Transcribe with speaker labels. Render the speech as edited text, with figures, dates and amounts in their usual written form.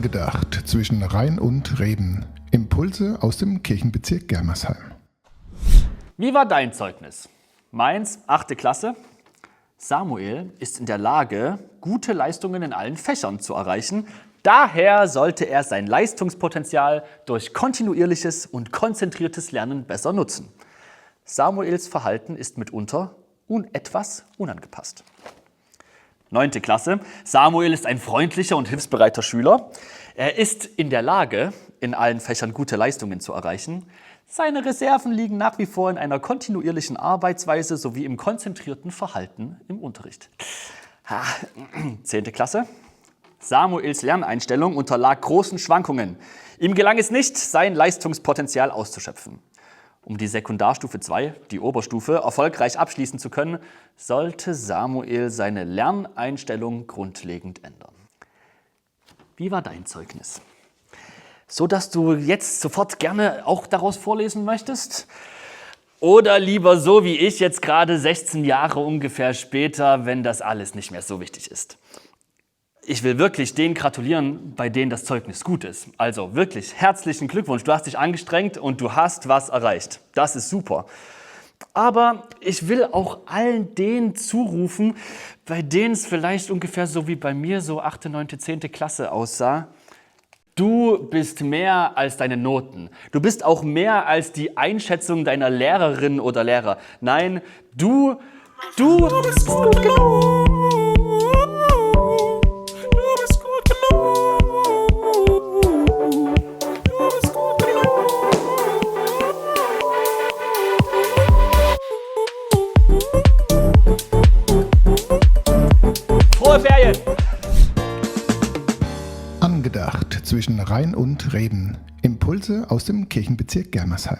Speaker 1: Angedacht zwischen Rhein und Reden. Impulse aus dem Kirchenbezirk Germersheim.
Speaker 2: Wie war dein Zeugnis? Meins, 8. Klasse. Samuel ist in der Lage, gute Leistungen in allen Fächern zu erreichen. Daher sollte er sein Leistungspotenzial durch kontinuierliches und konzentriertes Lernen besser nutzen. Samuels Verhalten ist mitunter etwas unangepasst. 9. Klasse. Samuel ist ein freundlicher und hilfsbereiter Schüler. Er ist in der Lage, in allen Fächern gute Leistungen zu erreichen. Seine Reserven liegen nach wie vor in einer kontinuierlichen Arbeitsweise sowie im konzentrierten Verhalten im Unterricht. 10. Klasse. Samuels Lerneinstellung unterlag großen Schwankungen. Ihm gelang es nicht, sein Leistungspotenzial auszuschöpfen. Um die Sekundarstufe 2, die Oberstufe, erfolgreich abschließen zu können, sollte Samuel seine Lerneinstellung grundlegend ändern. Wie war dein Zeugnis? So, dass du jetzt sofort gerne auch daraus vorlesen möchtest? Oder lieber so wie ich jetzt gerade 16 Jahre ungefähr später, wenn das alles nicht mehr so wichtig ist? Ich will wirklich denen gratulieren, bei denen das Zeugnis gut ist. Also wirklich herzlichen Glückwunsch. Du hast dich angestrengt und du hast was erreicht. Das ist super. Aber ich will auch allen denen zurufen, bei denen es vielleicht ungefähr so wie bei mir so 8., 9., 10. Klasse aussah. Du bist mehr als deine Noten. Du bist auch mehr als die Einschätzung deiner Lehrerin oder Lehrer. Nein, du bist gut genug. Frohe Ferien!
Speaker 1: Angedacht zwischen Rhein und Reden. Impulse aus dem Kirchenbezirk Germersheim.